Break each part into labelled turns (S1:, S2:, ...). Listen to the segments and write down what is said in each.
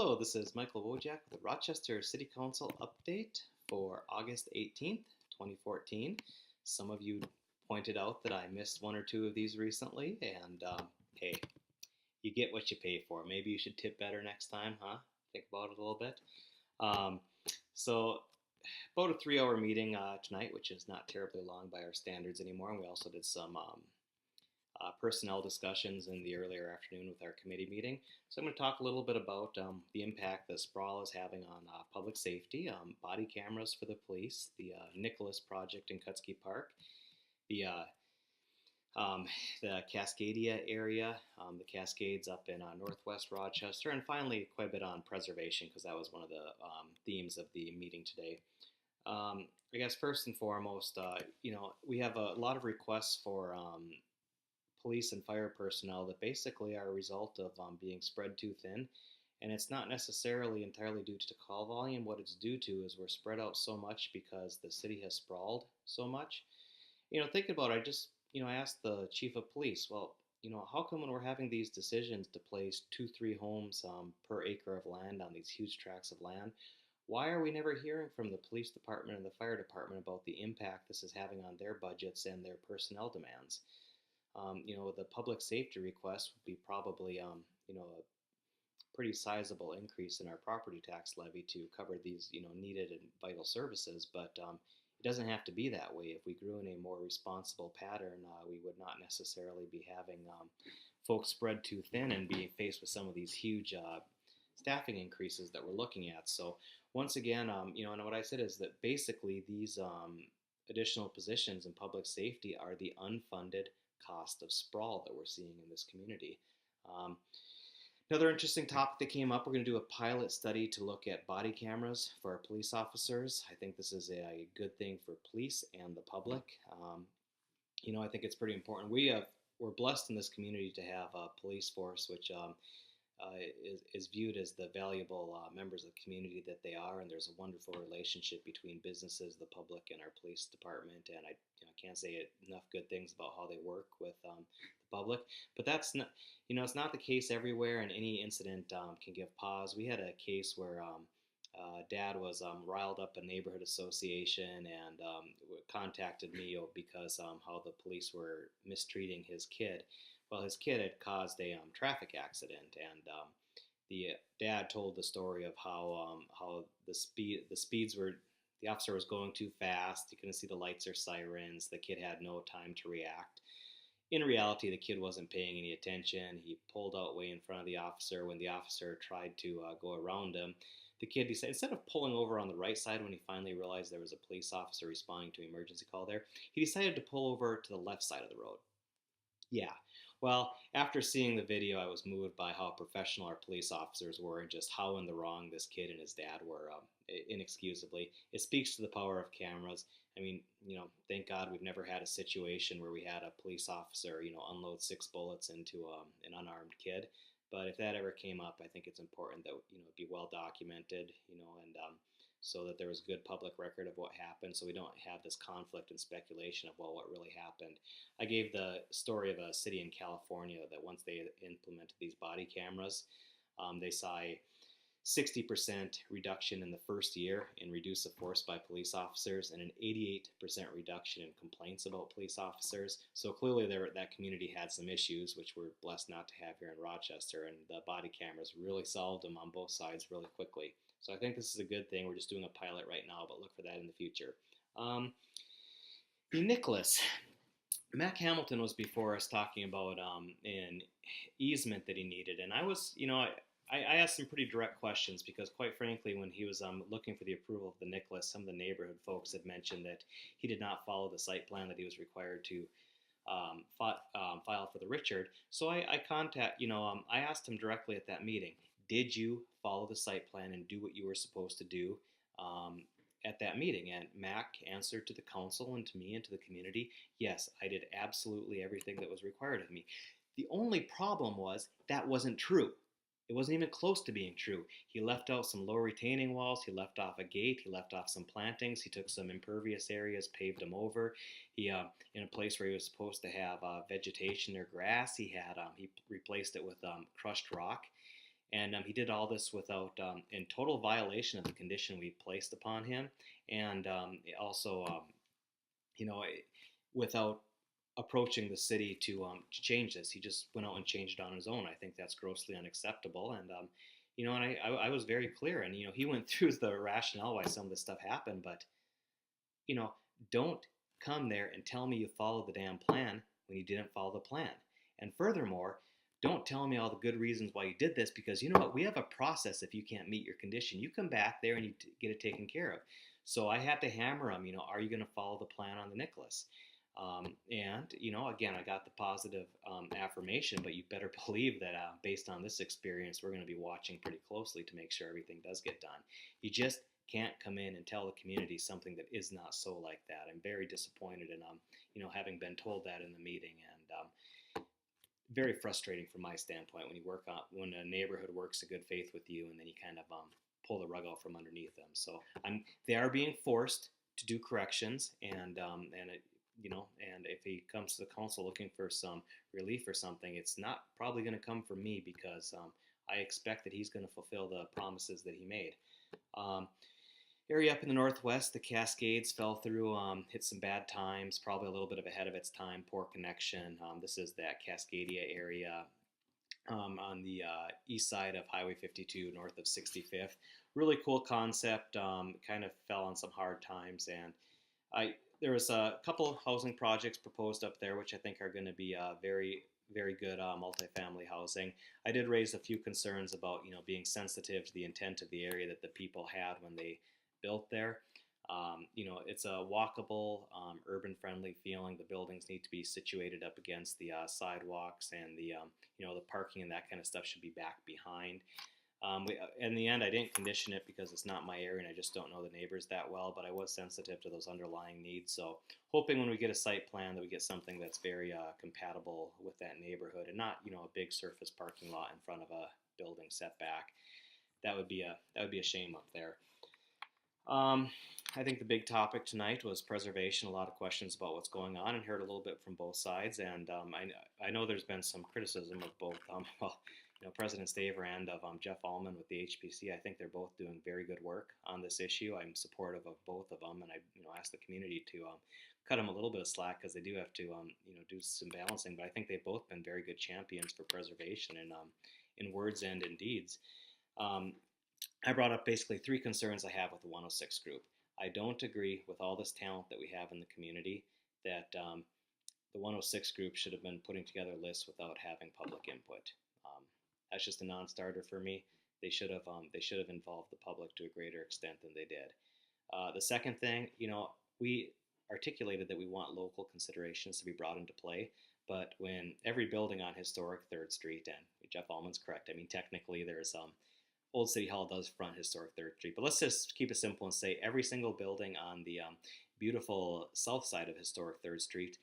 S1: Hello, this is Michael Wojcik with the Rochester City Council update for August 18th, 2014. Some of you pointed out that I missed one or two of these recently, and hey, you get what you pay for. Maybe you should tip better next time, huh? Think about it a little bit. Um, so, about a 3 hour meeting tonight, which is not terribly long by our standards anymore, and we also did some personnel discussions in the earlier afternoon with our committee meeting. So I'm going to talk a little bit about the impact that sprawl is having on public safety, body cameras for the police, the Nicholas project in Kutsky Park, the the Cascadia area, the Cascades up in northwest Rochester, and finally quite a bit on preservation because that was one of the themes of the meeting today. I guess first and foremost, we have a lot of requests for police and fire personnel that basically are a result of being spread too thin. And it's not necessarily entirely due to call volume. What it's due to is we're spread out so much because the city has sprawled so much. Thinking about it, I asked the chief of police, well, how come when we're having these decisions to place 2, 3 homes per acre of land on these huge tracts of land, why are we never hearing from the police department and the fire department about the impact this is having on their budgets and their personnel demands? The public safety request would be probably, a pretty sizable increase in our property tax levy to cover these, needed and vital services. But it doesn't have to be that way. If we grew in a more responsible pattern, we would not necessarily be having folks spread too thin and being faced with some of these huge staffing increases that we're looking at. So once again, and what I said is that basically these additional positions in public safety are the unfunded cost of sprawl that we're seeing in this community. Another interesting topic that came up, we're going to do a pilot study to look at body cameras for our police officers. I think this is a good thing for police and the public. I think it's pretty important. We're blessed in this community to have a police force which is viewed as the valuable members of the community that they are, and there's a wonderful relationship between businesses, the public, and our police department. And I can't say enough good things about how they work with the public. But that's not, it's not the case everywhere, and any incident can give pause. We had a case where dad was riled up a neighborhood association and contacted me because how the police were mistreating his kid. Well, his kid had caused a traffic accident, and the dad told the story of how the speeds were. The officer was going too fast. He couldn't see the lights or sirens. The kid had no time to react. In reality, the kid wasn't paying any attention. He pulled out way in front of the officer. When the officer tried to go around him, the kid decided, instead of pulling over on the right side when he finally realized there was a police officer responding to an emergency call there, he decided to pull over to the left side of the road. Yeah. Well, after seeing the video, I was moved by how professional our police officers were and just how in the wrong this kid and his dad were, inexcusably. It speaks to the power of cameras. I mean, thank God we've never had a situation where we had a police officer, unload 6 bullets into an unarmed kid. But if that ever came up, I think it's important that, it be well documented, and so that there was good public record of what happened, so we don't have this conflict and speculation of, well, what really happened. I gave the story of a city in California that once they implemented these body cameras, they saw a 60% reduction in the first year in reduce of force by police officers and an 88% reduction in complaints about police officers. So clearly that community had some issues, which we're blessed not to have here in Rochester, and the body cameras really solved them on both sides really quickly. So I think this is a good thing. We're just doing a pilot right now, but look for that in the future. Nicholas. Mac Hamilton was before us talking about an easement that he needed. And I was, I asked some pretty direct questions because, quite frankly, when he was looking for the approval of the Nicholas, some of the neighborhood folks had mentioned that he did not follow the site plan that he was required to file for the Richard. So I asked him directly at that meeting, did you follow the site plan and do what you were supposed to do at that meeting? And Mac answered to the council and to me and to the community, yes, I did absolutely everything that was required of me. The only problem was that wasn't true. It wasn't even close to being true. He left out some low retaining walls. He left off a gate. He left off some plantings. He took some impervious areas, paved them over. He, in a place where he was supposed to have vegetation or grass, he replaced it with crushed rock. And he did all this without, in total violation of the condition we placed upon him, and also, you know, without approaching the city to change this. He just went out and changed it on his own. I think that's grossly unacceptable. And and I was very clear. And he went through the rationale why some of this stuff happened, but you know, don't come there and tell me you followed the damn plan when you didn't follow the plan. And furthermore, don't tell me all the good reasons why you did this, because you know what? We have a process if you can't meet your condition. You come back there and you get it taken care of. So I had to hammer him, are you going to follow the plan on the Nicholas? And again, I got the positive affirmation, but you better believe that based on this experience, we're going to be watching pretty closely to make sure everything does get done. You just can't come in and tell the community something that is not so like that. I'm very disappointed in, having been told that in the meeting, and very frustrating from my standpoint when a neighborhood works a good faith with you, and then you kind of pull the rug out from underneath them. So they are being forced to do corrections, and if he comes to the council looking for some relief or something, it's not probably going to come from me, because I expect that he's going to fulfill the promises that he made. Area up in the northwest, the Cascades fell through, hit some bad times, probably a little bit of ahead of its time, poor connection. This is that Cascadia area on the east side of Highway 52, north of 65th. Really cool concept, kind of fell on some hard times, and there was a couple of housing projects proposed up there, which I think are going to be very, very good multifamily housing. I did raise a few concerns about, being sensitive to the intent of the area that the people had when they built there. It's a walkable, urban-friendly feeling. The buildings need to be situated up against the sidewalks, and the parking and that kind of stuff should be back behind. In the end, I didn't condition it because it's not my area and I just don't know the neighbors that well, but I was sensitive to those underlying needs. So hoping when we get a site plan that we get something that's very compatible with that neighborhood, and not, a big surface parking lot in front of a building setback. That would be a shame up there. I think the big topic tonight was preservation. A lot of questions about what's going on, and heard a little bit from both sides. And I know there's been some criticism of both. President Staver and of Jeff Allman with the HPC. I think they're both doing very good work on this issue. I'm supportive of both of them, and I ask the community to cut them a little bit of slack, because they do have to do some balancing. But I think they've both been very good champions for preservation in words and in deeds. I brought up basically three concerns I have with the 106 group. I don't agree with all this talent that we have in the community that the 106 group should have been putting together lists without having public input. That's just a non-starter for me. They should have involved the public to a greater extent than they did. The second thing, we articulated that we want local considerations to be brought into play, but when every building on historic 3rd Street, and Jeff Allman's correct, I mean technically there's Old City Hall does front historic 3rd Street, but let's just keep it simple and say every single building on the beautiful south side of historic 3rd Street,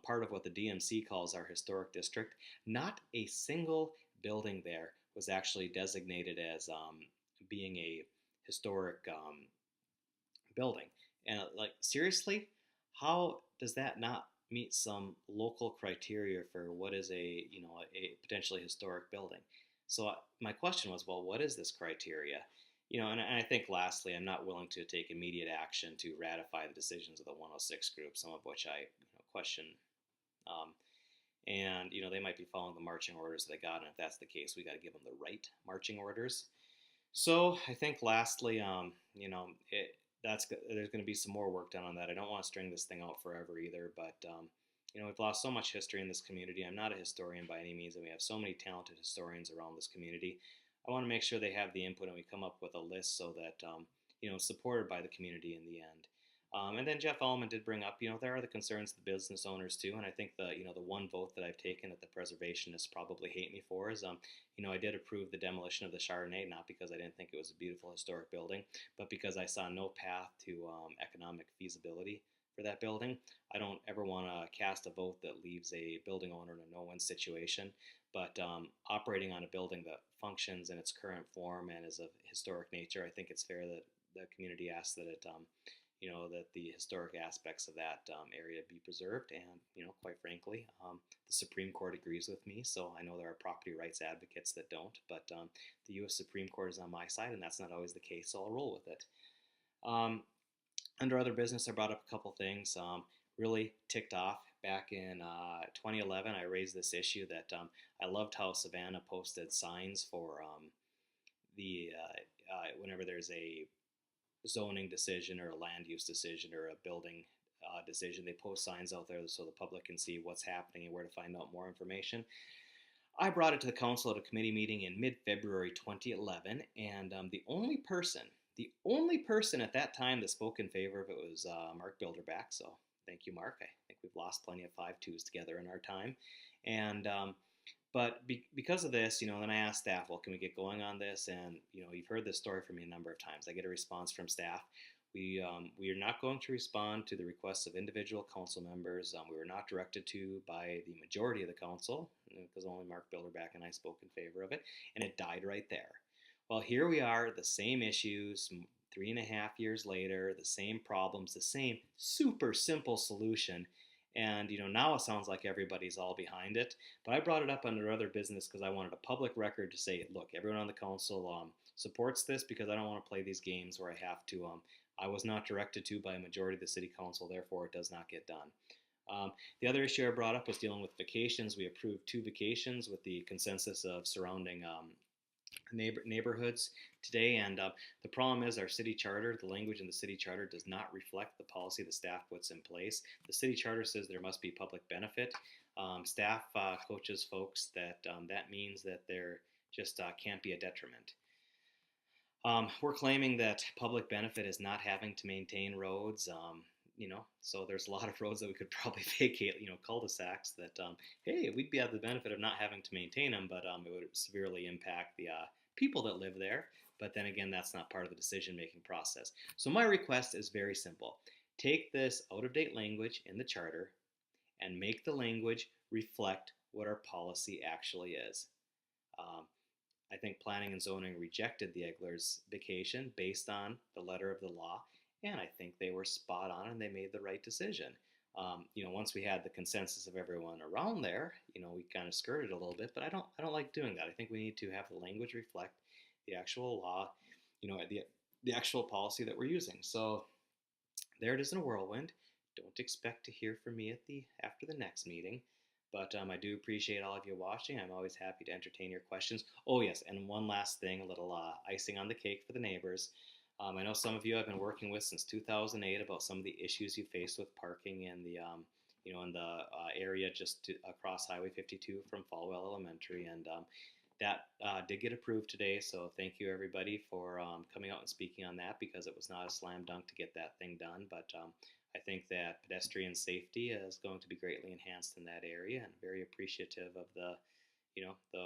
S1: part of what the DMC calls our historic district, not a single building there was actually designated as being a historic building. And seriously, how does that not meet some local criteria for what is a potentially historic building? So my question was, well, what is this criteria? And I think lastly, I'm not willing to take immediate action to ratify the decisions of the 106 group, some of which I question. And they might be following the marching orders that they got, and if that's the case, we got to give them the right marching orders. So I think lastly, there's going to be some more work done on that. I don't want to string this thing out forever either, but we've lost so much history in this community. I'm not a historian by any means, and we have so many talented historians around this community. I want to make sure they have the input, and we come up with a list so that supported by the community in the end. And then Jeff Allman did bring up, there are the concerns of the business owners too, and I think the one vote that I've taken that the preservationists probably hate me for is, I did approve the demolition of the Chardonnay, not because I didn't think it was a beautiful historic building, but because I saw no path to economic feasibility for that building. I don't ever want to cast a vote that leaves a building owner in a no-win situation, but operating on a building that functions in its current form and is of historic nature, I think it's fair that the community asks that it that the historic aspects of that area be preserved. And, quite frankly, the Supreme Court agrees with me. So I know there are property rights advocates that don't, but the U.S. Supreme Court is on my side, and that's not always the case, so I'll roll with it. Um, Under other business, I brought up a couple things. Really ticked off back in 2011. I raised this issue that I loved how Savannah posted signs for the whenever there's a zoning decision or a land use decision or a building decision, they post signs out there so the public can see what's happening and where to find out more information. I brought it to the council at a committee meeting in mid-February 2011, and the only person at that time that spoke in favor of it was Mark Bilderback. So thank you, Mark. I think we've lost plenty of 5-2s together in our time. And but because of this, then I asked staff, well, can we get going on this? And you've heard this story from me a number of times. I get a response from staff. We are not going to respond to the requests of individual council members. We were not directed to by the majority of the council, because only Mark Bilderback and I spoke in favor of it, and it died right there. Well, here we are, the same issues, 3.5 years later, the same problems, the same super simple solution. And now it sounds like everybody's all behind it. But I brought it up under other business because I wanted a public record to say, look, everyone on the council supports this, because I don't want to play these games where I have to. I was not directed to by a majority of the city council, therefore it does not get done. The other issue I brought up was dealing with vacations. We approved 2 vacations with the consensus of surrounding neighborhoods today, and the problem is our city charter, the language in the city charter does not reflect the policy the staff puts in place. The city charter says there must be public benefit. Staff coaches folks that that means that there just can't be a detriment. We're claiming that public benefit is not having to maintain roads. So there's a lot of roads that we could probably vacate, cul-de-sacs that, hey, we'd be at the benefit of not having to maintain them, but it would severely impact the people that live there. But then again, that's not part of the decision-making process. So my request is very simple. Take this out-of-date language in the charter and make the language reflect what our policy actually is. I think planning and zoning rejected the Egler's vacation based on the letter of the law, and I think they were spot on and they made the right decision. Once we had the consensus of everyone around there, we kind of skirted a little bit, but I don't like doing that. I think we need to have the language reflect the actual law, the actual policy that we're using. So there it is in a whirlwind. Don't expect to hear from me after the next meeting. But I do appreciate all of you watching. I'm always happy to entertain your questions. Oh, yes, and one last thing, a little icing on the cake for the neighbors. I know some of you I've been working with since 2008 about some of the issues you face with parking in the, in the area just across Highway 52 from Falwell Elementary, and that did get approved today. So thank you everybody for coming out and speaking on that, because it was not a slam dunk to get that thing done. But I think that pedestrian safety is going to be greatly enhanced in that area, and very appreciative of the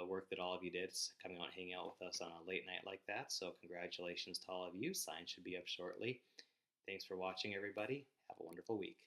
S1: work that all of you did coming out and hanging out with us on a late night like that. So congratulations to all of you. Signs should be up shortly. Thanks for watching, everybody. Have a wonderful week.